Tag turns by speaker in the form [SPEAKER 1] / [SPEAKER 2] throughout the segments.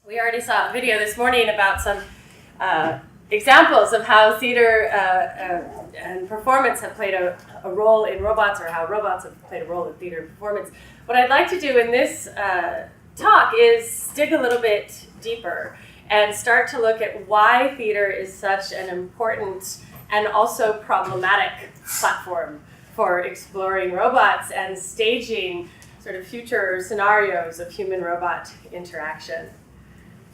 [SPEAKER 1] We already saw a video this morning about some examples of how theater and performance have played a role in robots, or how robots have played a role in theater and performance. What I'd like to do in this talk is dig a little bit deeper and start to look at why theater is such an important and also problematic platform for exploring robots and staging sort of future scenarios of human-robot interaction.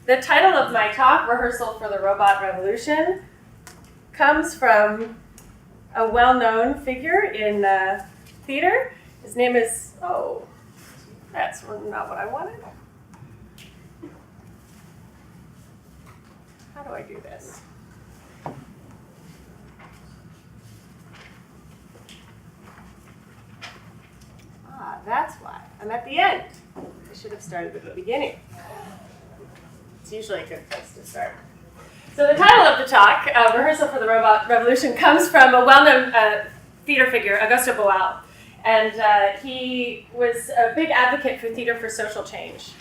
[SPEAKER 1] The title of my talk, Rehearsal for the Robot Revolution, comes from a well-known figure in theater. His name is, that's not what I wanted. How do I do this? That's why. I'm at the end. I should have started at the beginning. It's usually a good place to start. So the title of the talk, Rehearsal for the Robot Revolution, comes from a well-known theater figure, Augusto Boal. And he was a big advocate for theater for social change.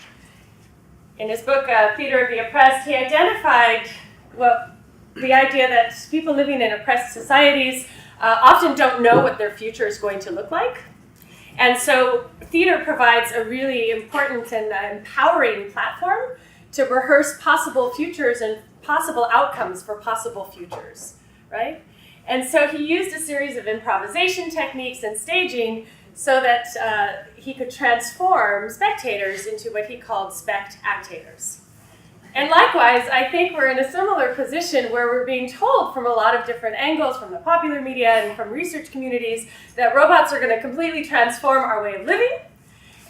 [SPEAKER 1] In his book, Theater of the Oppressed, he identified the idea that people living in oppressed societies often don't know what their future is going to look like. And so theater provides a really important and empowering platform to rehearse possible futures and possible outcomes for possible futures, right? And so he used a series of improvisation techniques and staging so that he could transform spectators into what he called spectators. And likewise, I think we're in a similar position where we're being told from a lot of different angles, from the popular media and from research communities, that robots are going to completely transform our way of living,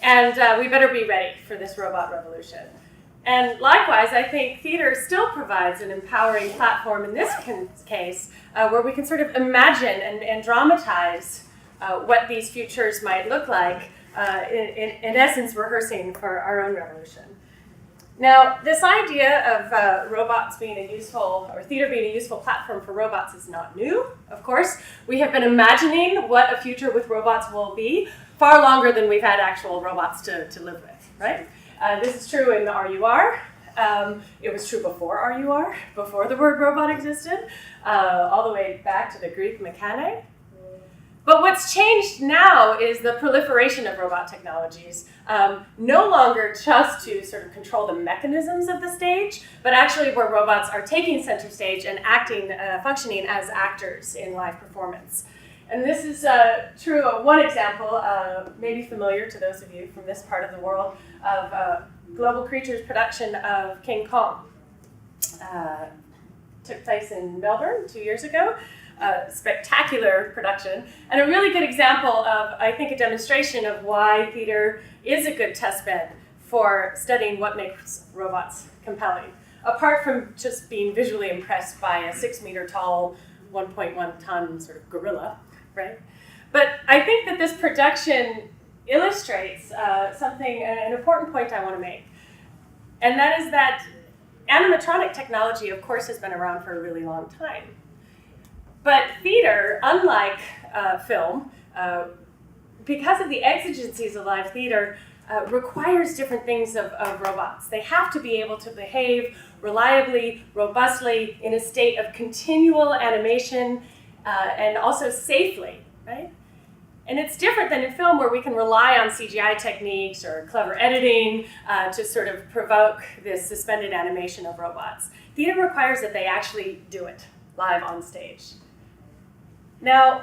[SPEAKER 1] and we better be ready for this robot revolution. And likewise, I think theater still provides an empowering platform in this case, where we can sort of imagine and dramatize what these futures might look like, in essence, rehearsing for our own revolution. Now, this idea of robots being a useful, or theater being a useful platform for robots is not new, of course. We have been imagining what a future with robots will be far longer than we've had actual robots to live with, right? This is true in RUR. It was true before RUR, before the word robot existed, all the way back to the Greek mechane. But what's changed now is the proliferation of robot technologies, no longer just to sort of control the mechanisms of the stage, but actually where robots are taking center stage and acting, functioning as actors in live performance. And this is true of one example, maybe familiar to those of you from this part of the world, of Global Creatures' production of King Kong. Took place in Melbourne 2 years ago. Spectacular production, and a really good example of, I think, a demonstration of why theater is a good test bed for studying what makes robots compelling, apart from just being visually impressed by a 6 meter tall, 1.1 ton sort of gorilla, right? But I think that this production illustrates an important point I want to make, and that is that animatronic technology, of course, has been around for a really long time. But theater, unlike film, because of the exigencies of live theater, requires different things of robots. They have to be able to behave reliably, robustly, in a state of continual animation, and also safely, right? And it's different than in film, where we can rely on CGI techniques or clever editing to sort of provoke this suspended animation of robots. Theater requires that they actually do it live on stage. Now,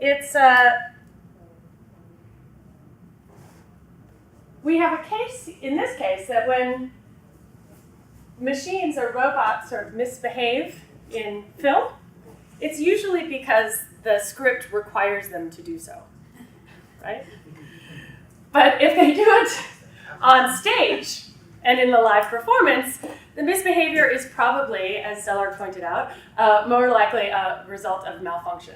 [SPEAKER 1] it's we have a case, in this case, that when machines or robots sort of misbehave in film, it's usually because the script requires them to do so, right? But if they do it on stage and in the live performance, the misbehavior is probably, as Stellar pointed out, more likely a result of malfunction.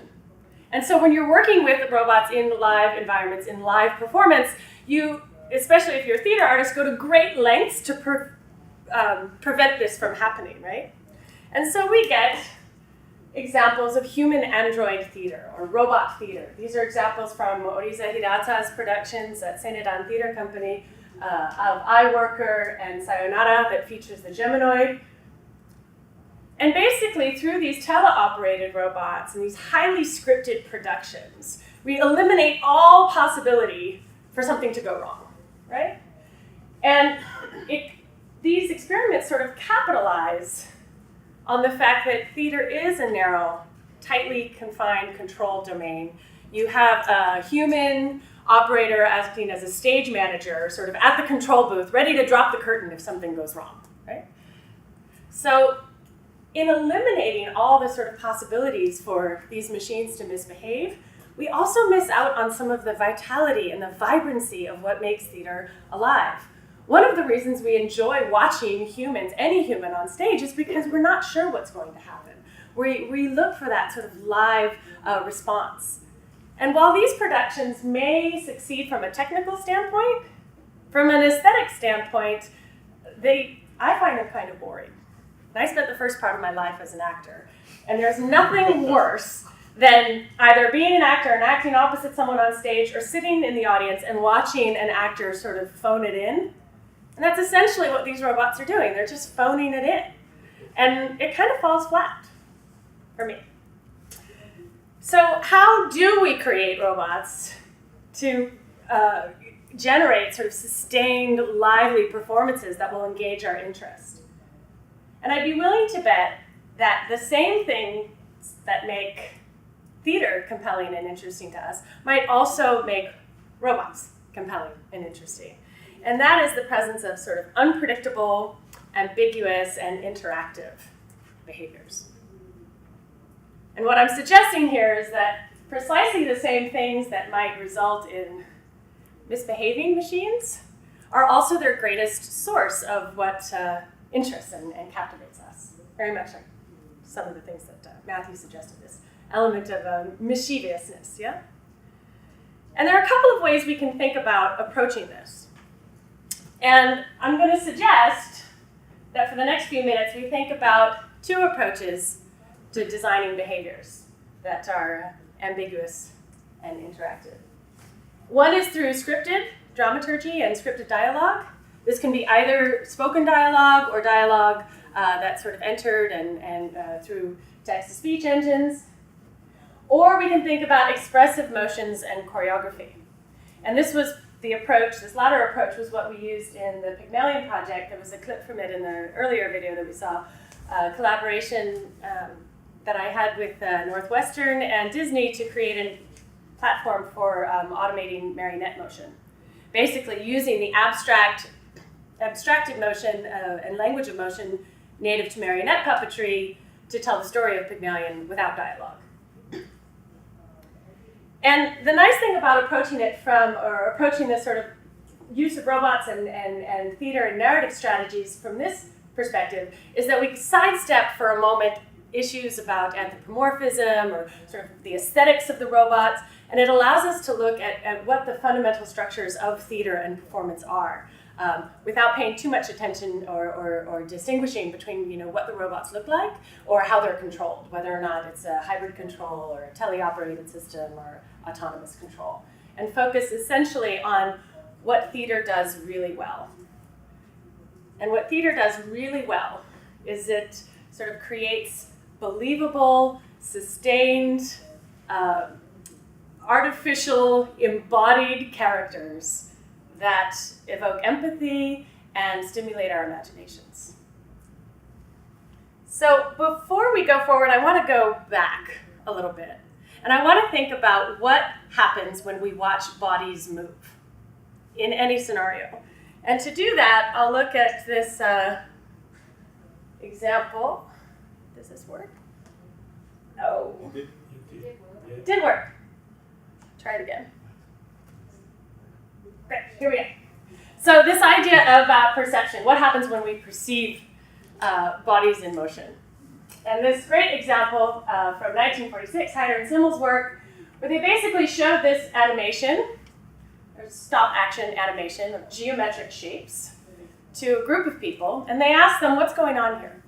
[SPEAKER 1] And so when you're working with robots in live environments, in live performance, you, especially if you're a theater artist, go to great lengths to prevent this from happening, right? And so we get examples of human-android theater, or robot theater. These are examples from Oriza Hirata's productions at Senedan Theater Company, of iWorker and Sayonara that features the Geminoid. And basically, through these teleoperated robots and these highly scripted productions, we eliminate all possibility for something to go wrong, right? And these experiments sort of capitalize on the fact that theater is a narrow, tightly confined control domain. You have a human operator acting as a stage manager, sort of at the control booth, ready to drop the curtain if something goes wrong, right? So in eliminating all the sort of possibilities for these machines to misbehave, we also miss out on some of the vitality and the vibrancy of what makes theater alive. One of the reasons we enjoy watching humans, any human on stage, is because we're not sure what's going to happen. We look for that sort of live response. And while these productions may succeed from a technical standpoint, from an aesthetic standpoint, I find them kind of boring. And I spent the first part of my life as an actor. And there's nothing worse than either being an actor and acting opposite someone on stage or sitting in the audience and watching an actor sort of phone it in. And that's essentially what these robots are doing. They're just phoning it in. And it kind of falls flat for me. So how do we create robots to generate sort of sustained, lively performances that will engage our interest? And I'd be willing to bet that the same things that make theater compelling and interesting to us might also make robots compelling and interesting. And that is the presence of sort of unpredictable, ambiguous, and interactive behaviors. And what I'm suggesting here is that precisely the same things that might result in misbehaving machines are also their greatest source of what interests and captivates us. Very much like some of the things that Matthew suggested, this element of mischievousness, yeah? And there are a couple of ways we can think about approaching this. And I'm going to suggest that for the next few minutes we think about two approaches to designing behaviors that are ambiguous and interactive. One is through scripted dramaturgy and scripted dialogue. This can be either spoken dialogue or dialogue that's sort of entered and through text-to-speech engines. Or we can think about expressive motions and choreography. And this was the approach, this latter approach was what we used in the Pygmalion project. There was a clip from it in the earlier video that we saw, collaboration that I had with Northwestern and Disney to create a platform for automating marionette motion. Basically using the abstracted motion and language of motion native to marionette puppetry to tell the story of Pygmalion without dialogue. And the nice thing about approaching this sort of use of robots and theater and narrative strategies from this perspective is that we sidestep for a moment issues about anthropomorphism or sort of the aesthetics of the robots, and it allows us to look at what the fundamental structures of theater and performance are, without paying too much attention or distinguishing between what the robots look like or how they're controlled, whether or not it's a hybrid control or a teleoperated system or autonomous control, and focus essentially on what theater does really well. And what theater does really well is it sort of creates believable, sustained, artificial, embodied characters that evoke empathy and stimulate our imaginations. So before we go forward, I want to go back a little bit. And I want to think about what happens when we watch bodies move in any scenario. And to do that, I'll look at this example. Does this work? No. It did work. Try it again. Great, here we go. So this idea of perception, what happens when we perceive bodies in motion? And this great example from 1946, Heider and Simmel's work, where they basically showed this animation, or stop action animation of geometric shapes to a group of people, and they asked them, what's going on here?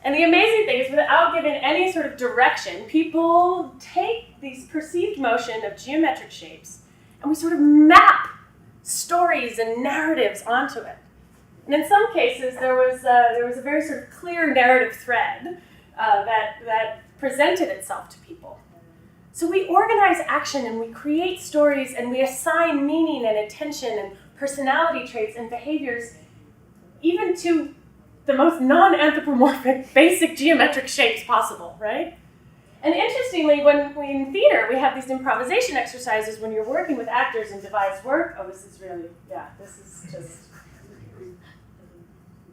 [SPEAKER 1] And the amazing thing is, without giving any sort of direction, people take these perceived motion of geometric shapes, and we sort of map stories and narratives onto it. And in some cases, there was a very sort of clear narrative thread that presented itself to people. So we organize action and we create stories and we assign meaning and attention and personality traits and behaviors even to the most non-anthropomorphic, basic geometric shapes possible, right? And interestingly, when in theater, we have these improvisation exercises when you're working with actors in devised work. Oh, this is really, this is just,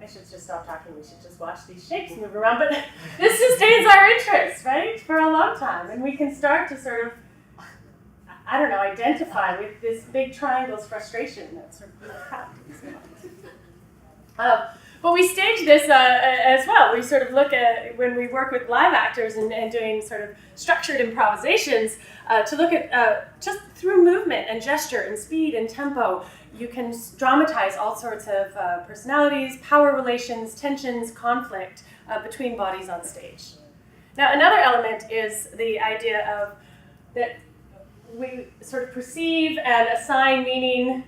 [SPEAKER 1] I should just stop talking. We should just watch these shapes move around. But this sustains our interest, right, for a long time. And we can start to sort of, I don't know, identify with this big triangle's frustration that sort of happens. But we stage this as well. We sort of look at, when we work with live actors and doing sort of structured improvisations, to look at just through movement and gesture and speed and tempo, you can dramatize all sorts of personalities, power relations, tensions, conflict between bodies on stage. Now, another element is the idea of that we sort of perceive and assign meaning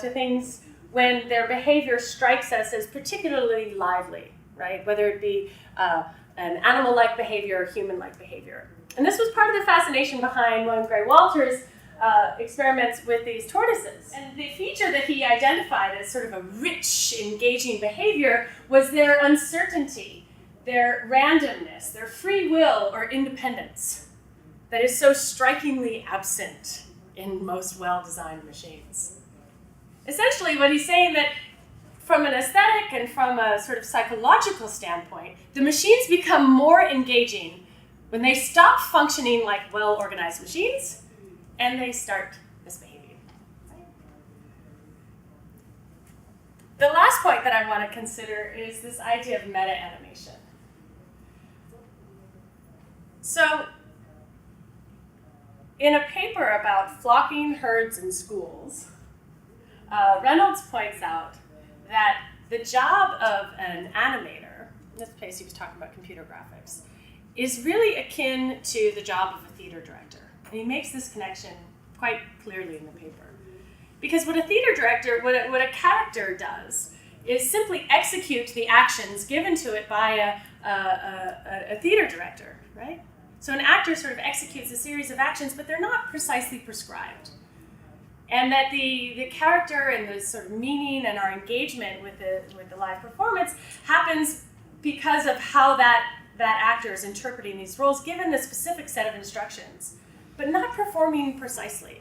[SPEAKER 1] to things when their behavior strikes us as particularly lively, right? Whether it be an animal-like behavior or human-like behavior. And this was part of the fascination behind William Gray Walter's experiments with these tortoises. And the feature that he identified as sort of a rich, engaging behavior was their uncertainty, their randomness, their free will or independence that is so strikingly absent in most well-designed machines. Essentially, what he's saying that from an aesthetic and from a sort of psychological standpoint, the machines become more engaging when they stop functioning like well-organized machines and they start misbehaving. The last point that I want to consider is this idea of meta-animation. So, in a paper about flocking herds in schools, Reynolds points out that the job of an animator, in this case he was talking about computer graphics, is really akin to the job of a theater director. And he makes this connection quite clearly in the paper. Because what a theater director, what a character does, is simply execute the actions given to it by a theater director, right? So an actor sort of executes a series of actions, but they're not precisely prescribed. And that the character and the sort of meaning and our engagement with the live performance happens because of how that actor is interpreting these roles given the specific set of instructions, but not performing precisely.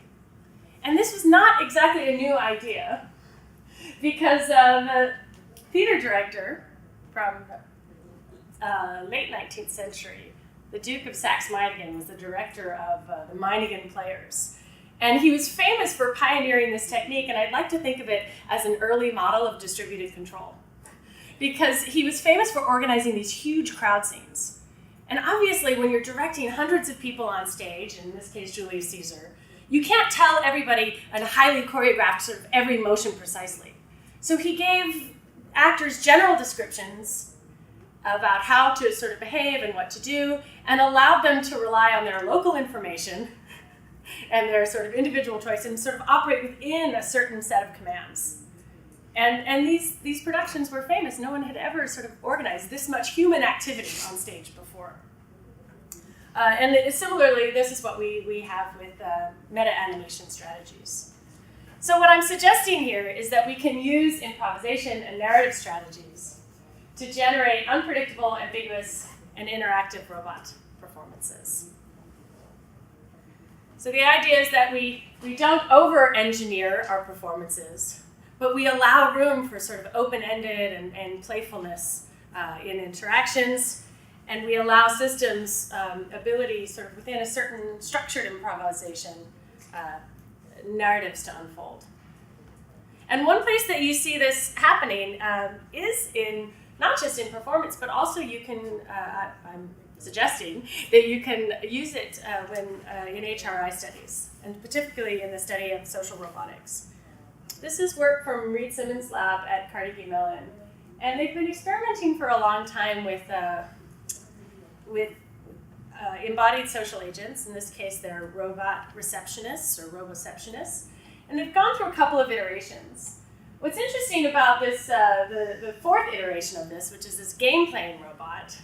[SPEAKER 1] And this was not exactly a new idea, because the theater director from late 19th century, the Duke of Saxe-Meiningen, was the director of the Meiningen Players. And he was famous for pioneering this technique, and I'd like to think of it as an early model of distributed control. Because he was famous for organizing these huge crowd scenes. And obviously, when you're directing hundreds of people on stage, in this case Julius Caesar, you can't tell everybody a highly choreographed sort of every motion precisely. So he gave actors general descriptions about how to sort of behave and what to do, and allowed them to rely on their local information and their sort of individual choice and sort of operate within a certain set of commands. And these productions were famous. No one had ever sort of organized this much human activity on stage before. And similarly, this is what we have with meta-animation strategies. So what I'm suggesting here is that we can use improvisation and narrative strategies to generate unpredictable, ambiguous, and interactive robot performances. So the idea is that we don't over-engineer our performances, but we allow room for sort of open-ended and playfulness in interactions, and we allow systems ability sort of within a certain structured improvisation narratives to unfold. And one place that you see this happening is in not just in performance, but also you can, I'm suggesting that you can use it when in HRI studies, and particularly in the study of social robotics. This is work from Reed Simmons' lab at Carnegie Mellon, and they've been experimenting for a long time with embodied social agents. In this case, they're robot receptionists or roboceptionists, And they've gone through a couple of iterations. What's interesting about this, the fourth iteration of this, which is this game-playing robot,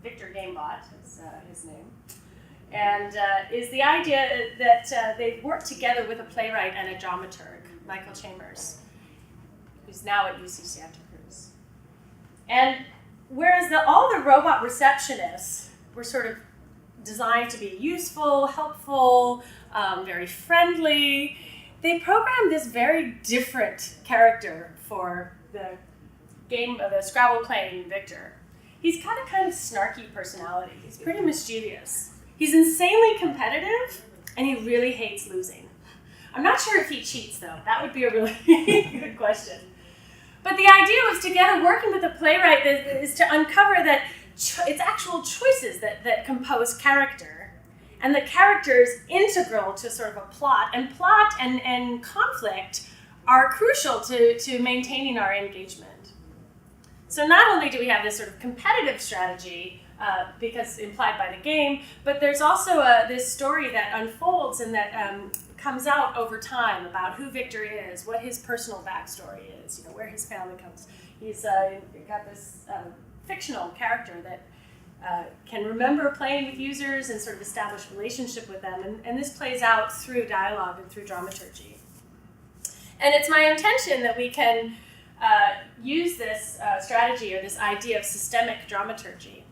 [SPEAKER 1] Victor Gamebot is his name, and is the idea that they've worked together with a playwright and a dramaturg, Michael Chambers, who's now at UC Santa Cruz. And whereas all the robot receptionists were sort of designed to be useful, helpful, very friendly, they programmed this very different character for the Scrabble playing Victor. He's got a kind of snarky personality. He's pretty mischievous. He's insanely competitive, and he really hates losing. I'm not sure if he cheats, though. That would be a really good question. But the idea was together working with a playwright is to uncover that it's actual choices that compose character. And the character is integral to sort of a plot. And plot and conflict are crucial to maintaining our engagement. So not only do we have this sort of competitive strategy, because implied by the game, but there's also this story that unfolds and that comes out over time about who Victor is, what his personal backstory is, where his family comes. He's got this fictional character that can remember playing with users and sort of establish a relationship with them, and this plays out through dialogue and through dramaturgy. And it's my intention that we can use this strategy or this idea of systemic dramaturgy,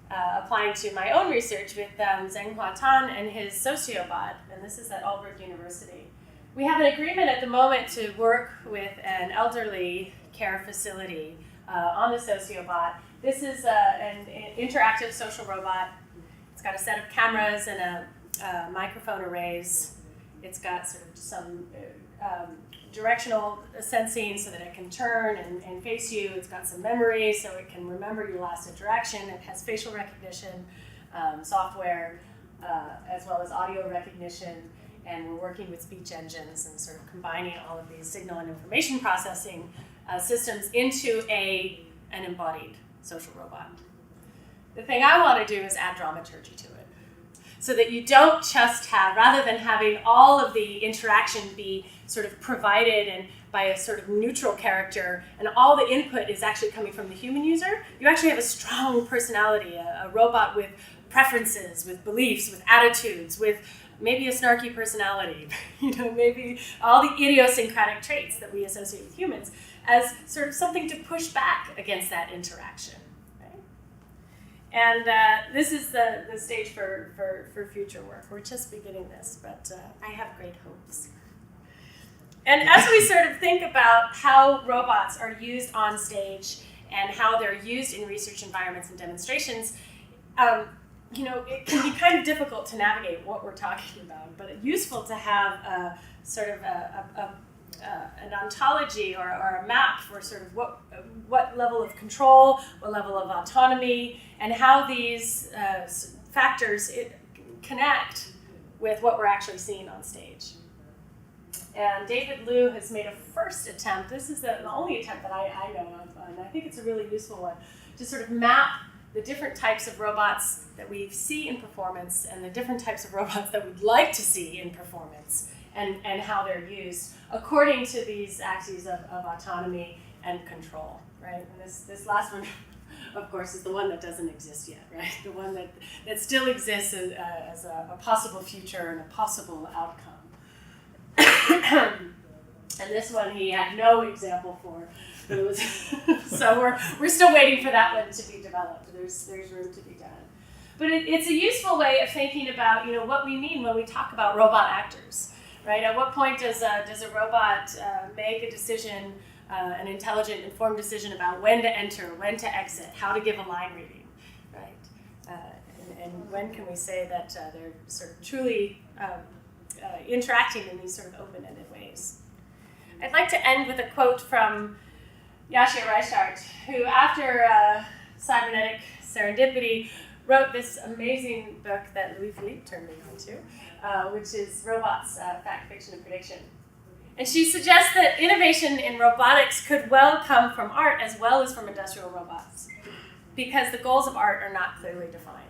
[SPEAKER 1] applying to my own research with Zhenghua Tan and his sociobot, and this is at Aalborg University. We have an agreement at the moment to work with an elderly care facility on the sociobot. This is an interactive social robot. It's got a set of cameras and a microphone arrays. It's got sort of some directional sensing so that it can turn and face you. It's got some memory so it can remember your last interaction. It has facial recognition software as well as audio recognition. And we're working with speech engines and sort of combining all of these signal and information processing systems into an embodied social robot. The thing I want to do is add dramaturgy to it, so that you don't just have, rather than having all of the interaction be sort of provided and by a sort of neutral character, and all the input is actually coming from the human user, you actually have a strong personality, a robot with preferences, with beliefs, with attitudes, with maybe a snarky personality, maybe all the idiosyncratic traits that we associate with humans as sort of something to push back against that interaction. Right? And this is the stage for future work. We're just beginning this, but I have great hopes. And as we sort of think about how robots are used on stage and how they're used in research environments and demonstrations, it can be kind of difficult to navigate what we're talking about, but it's useful to have sort of an ontology or a map for sort of what level of control, what level of autonomy, and how these factors connect with what we're actually seeing on stage. And David Liu has made a first attempt. This is the only attempt that I know of, and I think it's a really useful one, to sort of map the different types of robots that we see in performance and the different types of robots that we'd like to see in performance and how they're used according to these axes of autonomy and control, right? And this last one, of course, is the one that doesn't exist yet, right? The one that still exists as a possible future and a possible outcome. And this one he had no example for. It was so we're still waiting for that one to be developed. There's room to be done. But it's a useful way of thinking about what we mean when we talk about robot actors, right? At what point does a robot make a decision, an intelligent, informed decision about when to enter, when to exit, how to give a line reading, right? And when can we say that they're sort of truly interacting in these sort of open-ended ways? I'd like to end with a quote from Yashia Reichart, who after Cybernetic Serendipity wrote this amazing book that Louis Philippe turned me on to, which is Robots, Fact, Fiction, and Prediction. And she suggests that innovation in robotics could well come from art as well as from industrial robots, because the goals of art are not clearly defined.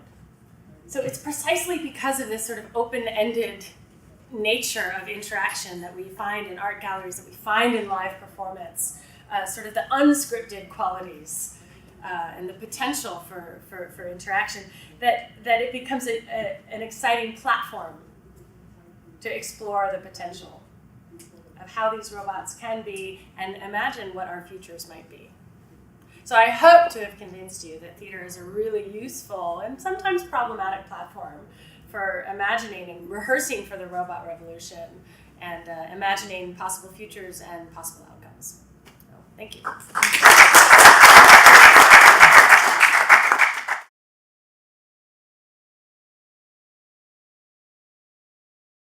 [SPEAKER 1] So it's precisely because of this sort of open-ended nature of interaction that we find in art galleries, that we find in live performance, sort of the unscripted qualities and the potential for interaction, that it becomes an exciting platform to explore the potential of how these robots can be and imagine what our futures might be. So I hope to have convinced you that theater is a really useful and sometimes problematic platform for imagining and rehearsing for the robot revolution and imagining possible futures and possible outcomes. So, thank you.